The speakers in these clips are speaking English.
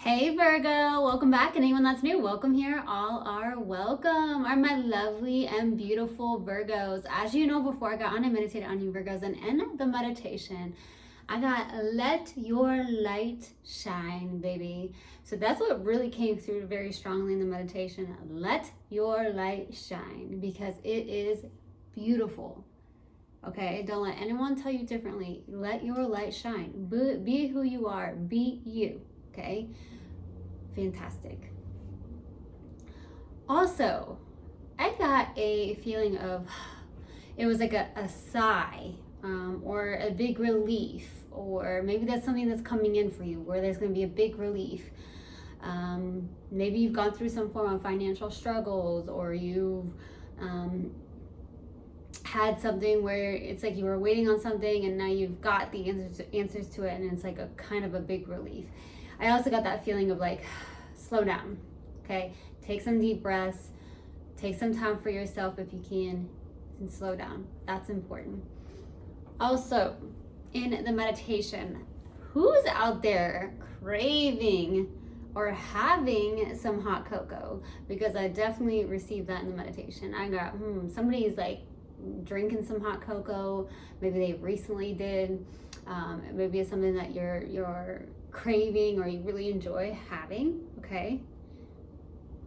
Hey Virgo, welcome back. And anyone that's new, welcome here. All are welcome. Are my lovely and beautiful Virgos. As you know, before I got on, I meditated on you Virgos, and in the meditation, I got let your light shine, baby. So that's what really came through very strongly in the meditation. Let your light shine, because it is beautiful. Okay, don't let anyone tell you differently. Let your light shine. Be who you are. Be you. Okay, fantastic. Also, I got a feeling of, it was like a sigh, or a big relief, or maybe that's something that's coming in for you where there's going to be a big relief. Maybe you've gone through some form of financial struggles, or you've had something where it's like you were waiting on something and now you've got the answers to it, and it's like a kind of a big relief. I also got that feeling of like, slow down, okay? Take some deep breaths, take some time for yourself if you can, and slow down. That's important. Also, in the meditation, who's out there craving or having some hot cocoa? Because I definitely received that in the meditation. I got, somebody's like drinking some hot cocoa. Maybe they recently did. Maybe it's something that you're craving or you really enjoy having, okay?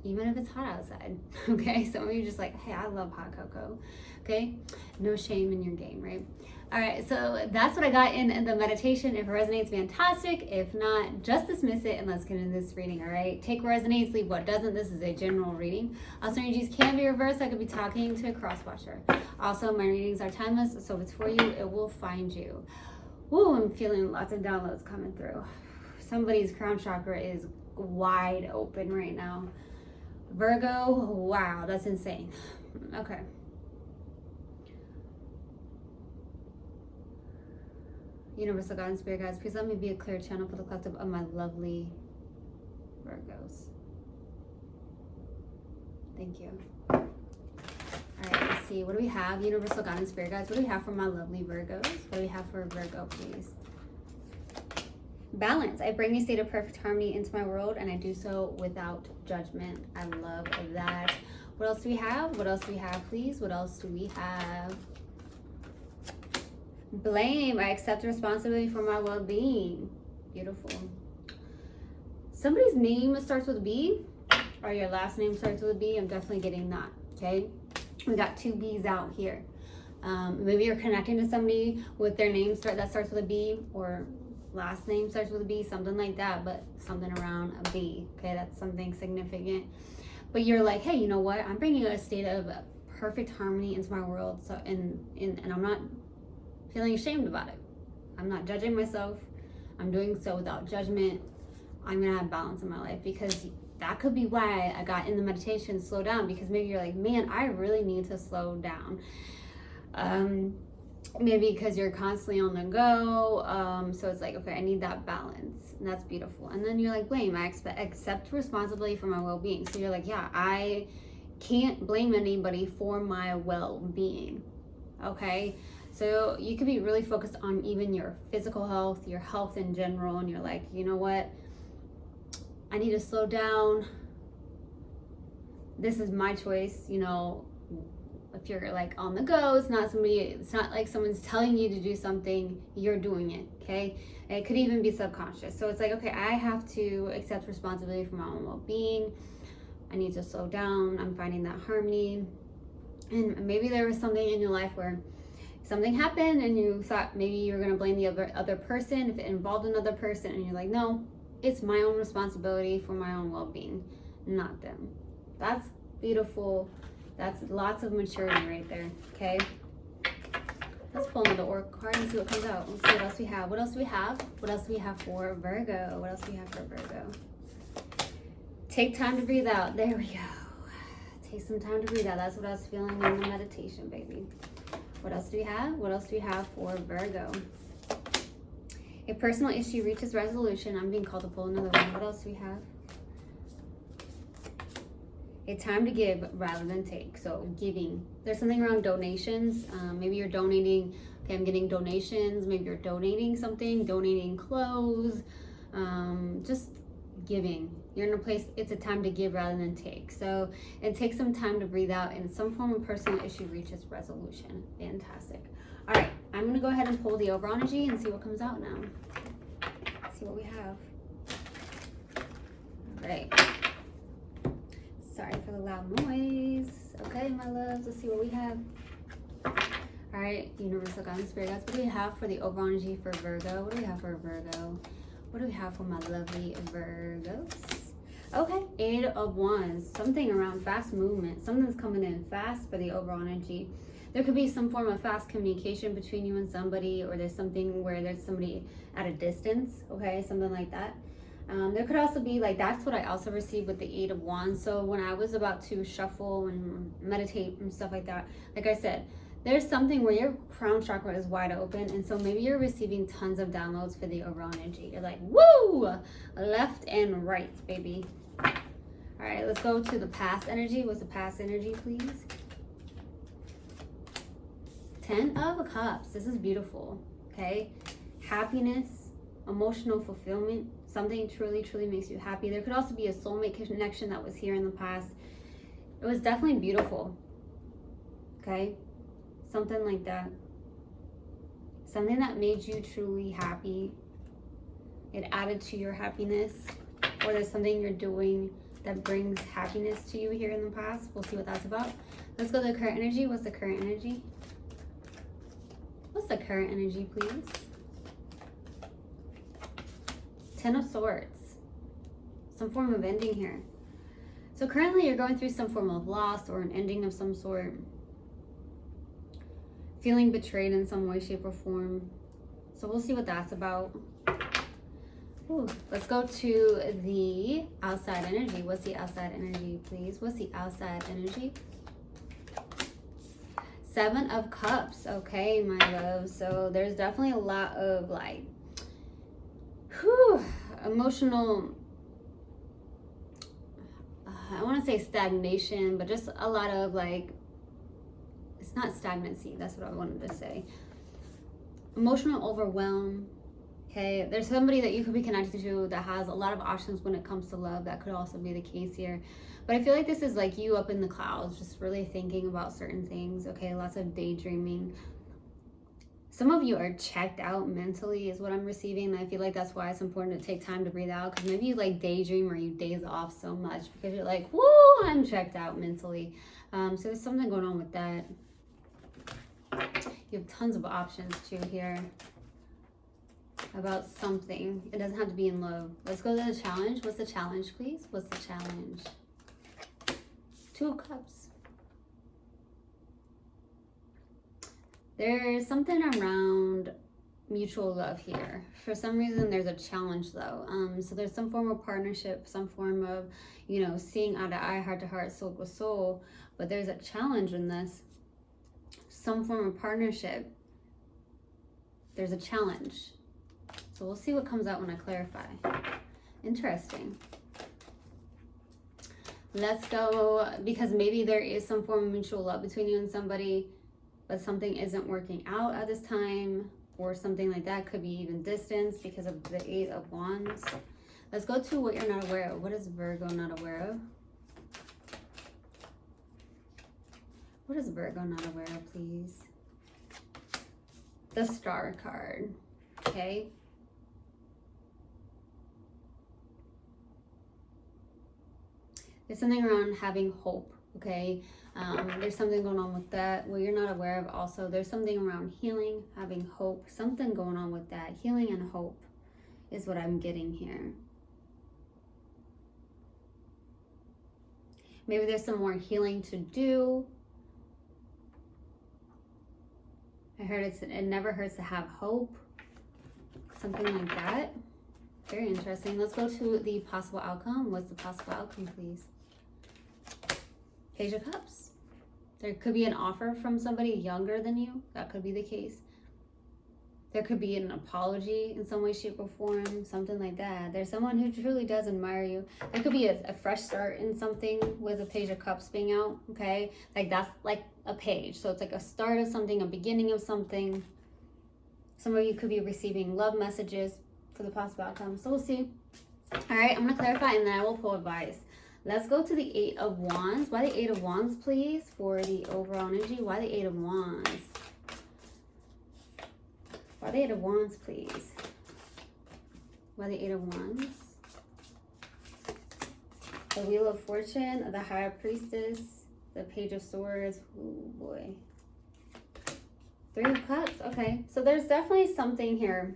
Even if it's hot outside, okay? Some of you just like, hey, I love hot cocoa, okay? No shame in your game, right? All right, so that's what I got in the meditation. If it resonates, fantastic. If not, just dismiss it and let's get into this reading, all right? Take what resonates, leave what doesn't. This is a general reading. Also, energies can be reversed. I could be talking to a cross-watcher. Also, my readings are timeless, so if it's for you, it will find you. Ooh, I'm feeling lots of downloads coming through. Somebody's crown chakra is wide open right now. Virgo, wow, that's insane. Okay. Universal God and Spirit Guides, please let me be a clear channel for the collective of my lovely Virgos. Thank you. All right, let's see. What do we have? Universal God and Spirit Guides, what do we have for my lovely Virgos? What do we have for Virgo, please? Balance. I bring a state of perfect harmony into my world, and I do so without judgment. I love that. What else do we have? What else do we have, please? What else do we have? Blame. I accept responsibility for my well-being. Beautiful. Somebody's name starts with a B, or your last name starts with a B. I'm definitely getting that, okay? We got two B's out here. Maybe you're connecting to somebody with their name that starts with a B, or last name starts with a B, something like that, but something around a B, okay? That's something significant. But you're like, hey, you know what? I'm bringing a state of perfect harmony into my world, so and I'm not feeling ashamed about it. I'm not judging myself. I'm doing so without judgment. I'm gonna have balance in my life, because that could be why I got in the meditation, slow down, because maybe you're like, man, I really need to slow down. Maybe because you're constantly on the go, so it's like, okay, I need that balance, and that's beautiful. And then you're like, blame. I accept responsibility for my well-being. So you're like, yeah, I can't blame anybody for my well-being, okay? So you could be really focused on even your physical health, your health in general, and you're like, you know what? I need to slow down. This is my choice, you know. If you're like on the go, it's not like someone's telling you to do something, you're doing it, okay? And it could even be subconscious. So it's like, okay, I have to accept responsibility for my own well-being. I need to slow down. I'm finding that harmony. And maybe there was something in your life where something happened and you thought maybe you're going to blame the other person if it involved another person, and you're like, no, it's my own responsibility for my own well-being, not them. That's beautiful. That's lots of maturity right there, okay? Let's pull another oracle card and see what comes out. Let's see what else we have. What else do we have? What else do we have for Virgo? What else do we have for Virgo? Take time to breathe out. There we go. Take some time to breathe out. That's what I was feeling in the meditation, baby. What else do we have? What else do we have for Virgo? A personal issue reaches resolution. I'm being called to pull another one. What else do we have? A time to give rather than take. So giving. There's something around donations. Maybe you're donating. Okay, I'm getting donations. Maybe you're donating something, donating clothes, just giving. You're in a place, it's a time to give rather than take. So it takes some time to breathe out, and some form of personal issue reaches resolution. Fantastic. All right, I'm going to go ahead and pull the overall energy and see what comes out now. See what we have. All right. Sorry for the loud noise. Okay, my loves, let's see what we have. All right, universal guidance, spirit guides, what do we have for the overall energy for Virgo? What do we have for Virgo? What do we have for my lovely Virgos? Okay, 8 of Wands, something around fast movement. Something's coming in fast for the overall energy. There could be some form of fast communication between you and somebody, or there's something where there's somebody at a distance, okay, something like that. There could also be, like, that's what I also received with the 8 of Wands. So when I was about to shuffle and meditate and stuff like that, like I said, there's something where your crown chakra is wide open, and so maybe you're receiving tons of downloads for the overall energy. You're like, woo, left and right, baby. All right, let's go to the past energy. What's the past energy, please? 10 of Cups. This is beautiful, okay? Happiness, emotional fulfillment. Something truly, truly makes you happy. There could also be a soulmate connection that was here in the past. It was definitely beautiful, okay? Something like that. Something that made you truly happy. It added to your happiness. Or there's something you're doing that brings happiness to you here in the past. We'll see what that's about. Let's go to the current energy. What's the current energy? What's the current energy, please? 10 of Swords. Some form of ending here. So currently you're going through some form of loss or an ending of some sort. Feeling betrayed in some way, shape, or form. So we'll see what that's about. Ooh, let's go to the outside energy. What's the outside energy, please? What's the outside energy? 7 of Cups. Okay, my love. So there's definitely a lot of, like, emotional, I want to say stagnation, but just a lot of, like, it's not stagnancy, that's what I wanted to say. Emotional overwhelm, okay? There's somebody that you could be connected to that has a lot of options when it comes to love. That could also be the case here. But I feel like this is like you up in the clouds, just really thinking about certain things, okay? Lots of daydreaming. Some of you are checked out mentally is what I'm receiving. And I feel like that's why it's important to take time to breathe out. Because maybe you like daydream or you daze off so much because you're like, woo, I'm checked out mentally. So there's something going on with that. You have tons of options too here about something. It doesn't have to be in love. Let's go to the challenge. What's the challenge, please? What's the challenge? 2 of Cups. There's something around mutual love here. For some reason, there's a challenge though. So there's some form of partnership, some form of, you know, seeing eye to eye, heart to heart, soul to soul. But there's a challenge in this. Some form of partnership. There's a challenge. So we'll see what comes out when I clarify. Interesting. Let's go, because maybe there is some form of mutual love between you and somebody, but something isn't working out at this time, or something like that. Could be even distance because of the 8 of Wands. Let's go to what you're not aware of. What is Virgo not aware of? What is Virgo not aware of, please? The Star card, okay? There's something around having hope, okay? There's something going on with that. What you're not aware of also, there's something around healing, having hope. Something going on with that. Healing and hope is what I'm getting here. Maybe there's some more healing to do. I heard it never hurts to have hope. Something like that. Very interesting. Let's go to the possible outcome. What's the possible outcome, please? Page of Cups. There could be an offer from somebody younger than you. That could be the case. There could be an apology in some way, shape, or form. Something like that. There's someone who truly does admire you. There could be a fresh start in something with a Page of Cups being out. Okay? Like that's like a page. So it's like a start of something, a beginning of something. Some of you could be receiving love messages for the possible outcome. So we'll see. All right, I'm going to clarify and then I will pull advice. Let's go to the Eight of Wands. Why the Eight of Wands, please, for the overall energy? Why the Eight of Wands? Why the Eight of Wands, please? Why the Eight of Wands? The Wheel of Fortune, the High Priestess, the Page of Swords. Oh boy. Three of Cups. Okay, so there's definitely something here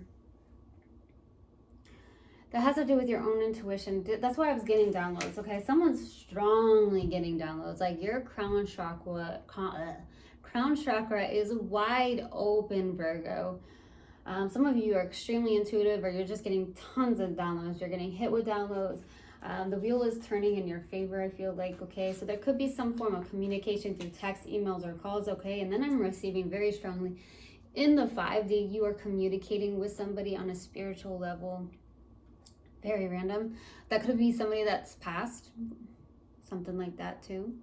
that has to do with your own intuition. That's why I was getting downloads, okay? Someone's strongly getting downloads. Like your crown chakra is wide open, Virgo. Some of you are extremely intuitive, or you're just getting tons of downloads. You're getting hit with downloads. The wheel is turning in your favor, I feel like, okay? So there could be some form of communication through text, emails, or calls, okay? And then I'm receiving very strongly in the 5D, you are communicating with somebody on a spiritual level. Very random. That could be somebody that's passed, something like that too.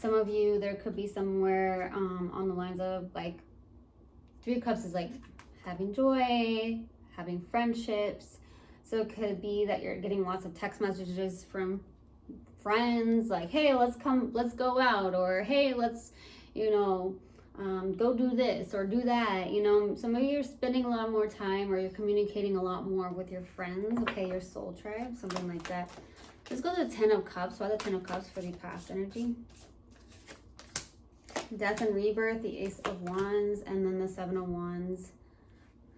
Some of you, there could be somewhere on the lines of like, Three of Cups is like having joy, having friendships. So it could be that you're getting lots of text messages from friends like, hey, let's go out, or hey, let's, go do this or do that. Some of you are spending a lot more time, or you're communicating a lot more with your friends, okay, your soul tribe, something like that. Let's go to the Ten of Cups. Why the Ten of Cups for the past energy? Death and Rebirth, the Ace of Wands, and then the Seven of Wands.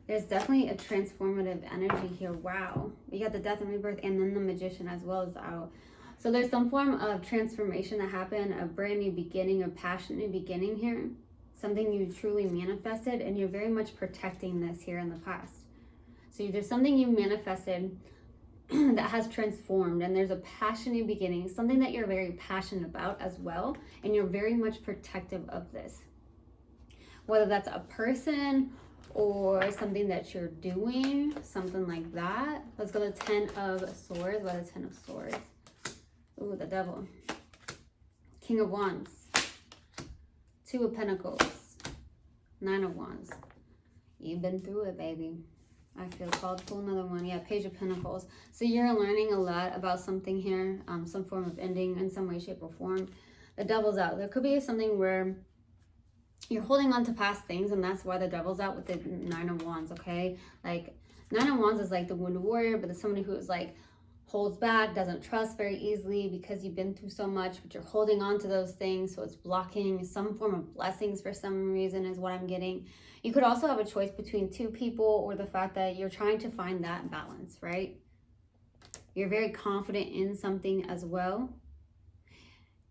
There's definitely a transformative energy here. Wow. We got the Death and Rebirth, and then the Magician as well as out. So there's some form of transformation that happened, a brand new beginning, a passionate beginning here. Something you truly manifested, and you're very much protecting this here in the past. So there's something you manifested that has transformed, and there's a passionate beginning, something that you're very passionate about as well, and you're very much protective of this. Whether that's a person or something that you're doing, something like that. Let's go to the Ten of Swords. Why the Ten of Swords? Ooh, the Devil. King of Wands. Two of Pentacles. Nine of Wands. You've been through it, baby. I feel called to pull another one. Yeah, Page of Pentacles. So you're learning a lot about something here, some form of ending in some way, shape, or form. The Devil's out. There could be something where you're holding on to past things, and that's why the Devil's out with the Nine of Wands, okay? Like, Nine of Wands is like the wounded warrior, but it's somebody who is like, holds back, doesn't trust very easily because you've been through so much, but you're holding on to those things, so it's blocking some form of blessings for some reason is what I'm getting. You could also have a choice between two people, or the fact that you're trying to find that balance, right? You're very confident in something as well,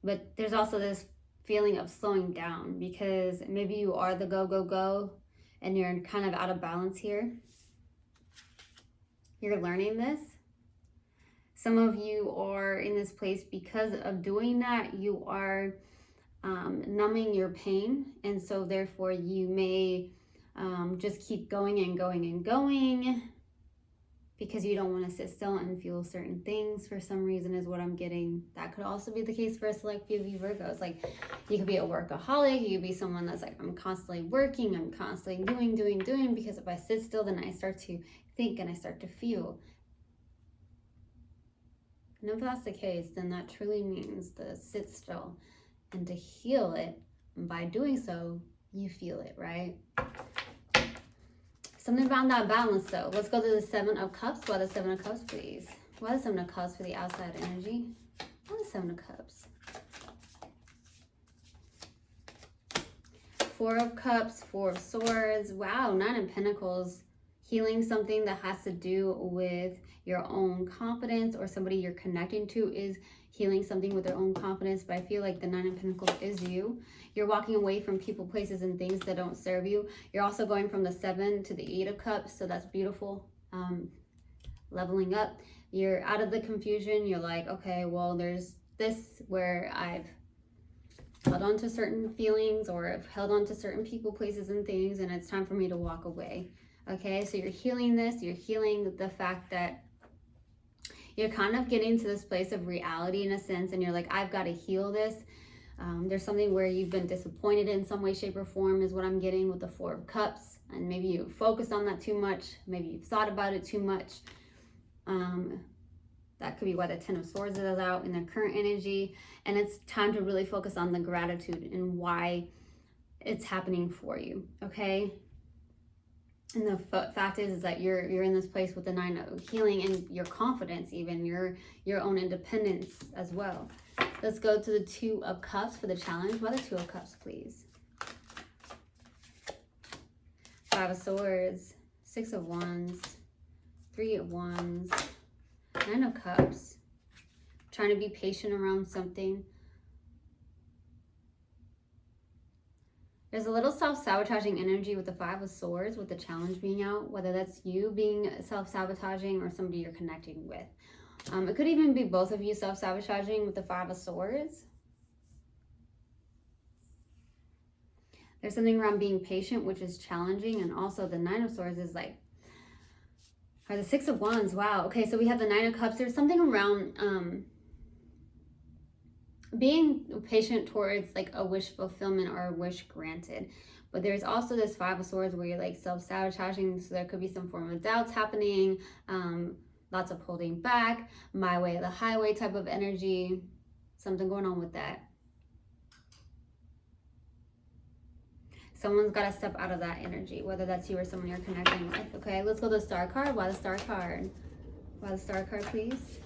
but there's also this feeling of slowing down because maybe you are the go, go, go, and you're kind of out of balance here. You're learning this. Some of you are in this place because of doing that. You are numbing your pain, and so therefore you may just keep going and going and going because you don't want to sit still and feel certain things for some reason is what I'm getting. That could also be the case for a select few of you Virgos. Like, you could be a workaholic. You could be someone that's like, I'm constantly working, I'm constantly doing, because if I sit still, then I start to think and I start to feel. And if that's the case, then that truly means to sit still and to heal it. And by doing so, you feel it, right? Something about that balance, though. Let's go to the Seven of Cups. Why the Seven of Cups, please? Why the Seven of Cups for the outside energy? Why the Seven of Cups? Four of Cups, Four of Swords. Wow, Nine of Pentacles. Healing something that has to do with your own confidence, or somebody you're connecting to is healing something with their own confidence. But I feel like the Nine of Pentacles is you. You're walking away from people, places, and things that don't serve you. You're also going from the Seven to the Eight of Cups, so that's beautiful. Leveling up. You're out of the confusion. You're like, okay, well, there's this where I've held on to certain feelings, or I've held on to certain people, places, and things, and it's time for me to walk away. Okay, so you're healing this. You're healing the fact that you're kind of getting to this place of reality in a sense, and you're like, I've got to heal this. There's something where you've been disappointed in some way, shape, or form is what I'm getting with the Four of Cups. And maybe you focused on that too much. Maybe you've thought about it too much. That could be why the Ten of Swords is out in their current energy. And it's time to really focus on the gratitude and why it's happening for you, okay? And the fact is that you're in this place with the Nine of Healing and your confidence, even your own independence as well. Let's go to the Two of Cups for the challenge. Why the Two of Cups, please? Five of Swords, Six of Wands, Three of Wands, Nine of Cups. Trying to be patient around something. There's a little self-sabotaging energy with the Five of Swords, with the challenge being out, whether that's you being self-sabotaging or somebody you're connecting with. It could even be both of you self-sabotaging with the Five of Swords. There's something around being patient, which is challenging, and also the Nine of Swords is like, or the Six of Wands. Wow. Okay, so we have the Nine of Cups. There's something around being patient towards like a wish fulfillment or a wish granted. But there's also this Five of Swords where you're like self-sabotaging, so there could be some form of doubts happening, lots of holding back, my way or the highway type of energy, something going on with that. Someone's got to step out of that energy, whether that's you or someone you're connecting with. Okay, let's go to the Star card. Why the Star card? Why the Star card, please?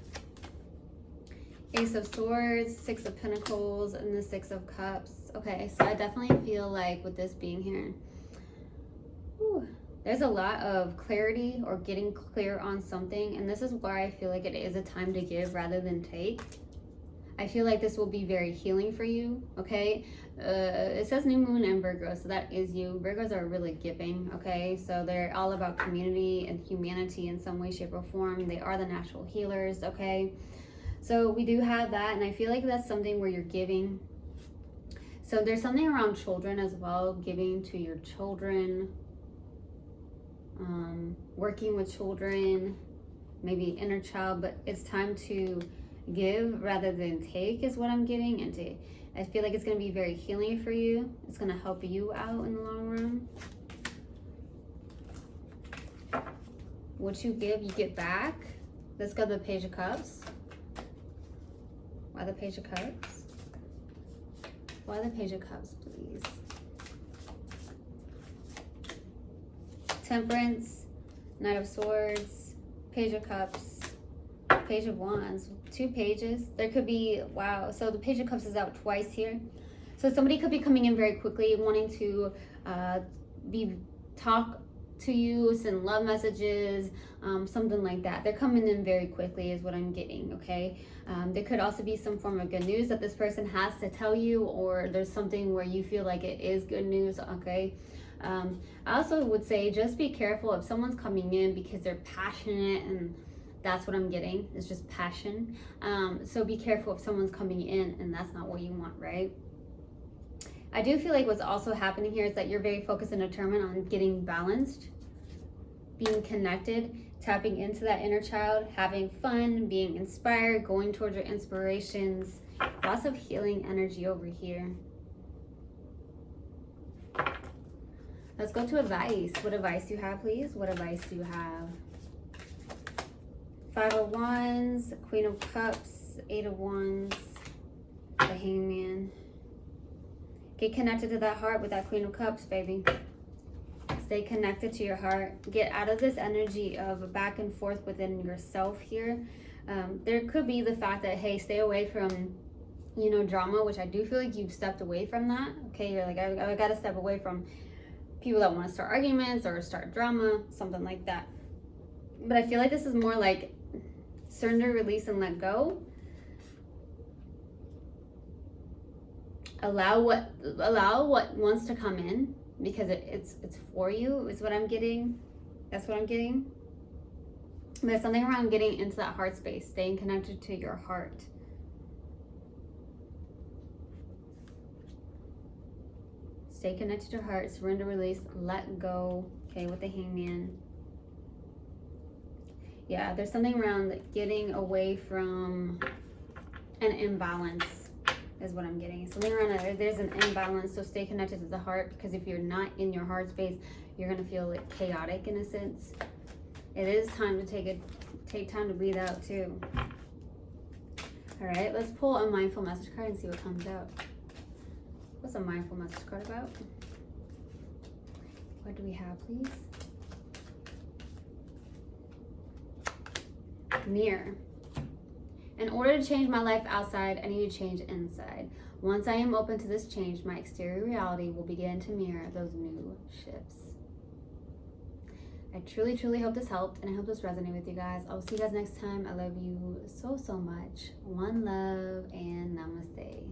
Ace of Swords, Six of Pentacles, and the Six of Cups. Okay, so I definitely feel like with this being here, there's a lot of clarity or getting clear on something. And this is why I feel like it is a time to give rather than take. I feel like this will be very healing for you, okay? It says new moon and Virgo, so that is you. Virgos are really giving, okay? So they're all about community and humanity in some way, shape, or form. They are the natural healers, okay? So we do have that, and I feel like that's something where you're giving. So there's something around children as well, giving to your children, working with children, maybe inner child, but it's time to give rather than take is what I'm getting. And I feel like it's going to be very healing for you. It's going to help you out in the long run. What you give, you get back. Let's go to the Page of Cups. Why the Page of Cups? Why the Page of Cups, please? Temperance, Knight of Swords, Page of Cups, Page of Wands, 2 pages. There could be, wow, so the Page of Cups is out twice here. So somebody could be coming in very quickly, wanting to talk to you, send love messages, something like that. They're coming in very quickly is what I'm getting, okay? There could also be some form of good news that this person has to tell you, or there's something where you feel like it is good news, okay? I also would say just be careful if someone's coming in because they're passionate, and that's what I'm getting. It's just passion. So be careful if someone's coming in and that's not what you want, right? I do feel like what's also happening here is that you're very focused and determined on getting balanced, being connected, tapping into that inner child, having fun, being inspired, going towards your inspirations. Lots of healing energy over here. Let's go to advice. What advice do you have, please? What advice do you have? Five of Wands, Queen of Cups, Eight of Wands, the Hangman. Get connected to that heart with that Queen of Cups, baby. Stay connected to your heart. Get out of this energy of back and forth within yourself here. There could be the fact that, hey, stay away from, drama, which I do feel like you've stepped away from that. Okay, you're like, I got to step away from people that want to start arguments or start drama, something like that. But I feel like this is more like surrender, release, and let go. Allow what wants to come in, because it's for you is what I'm getting. That's what I'm getting. But there's something around getting into that heart space, staying connected to your heart. Stay connected to your heart, surrender, release, let go. Okay, with the Hangman. Yeah, there's something around getting away from an imbalance. is what I'm getting. So Libra, there's an imbalance, so stay connected to the heart, because if you're not in your heart space, you're gonna feel like chaotic in a sense. It is time to take time to breathe out too. All right, let's pull a mindful message card and see what comes out. What's a mindful message card about? What do we have, please? Mirror. In order to change my life outside, I need to change inside. Once I am open to this change, my exterior reality will begin to mirror those new shifts. I truly, truly hope this helped, and I hope this resonated with you guys. I will see you guys next time. I love you so, so much. One love, and namaste.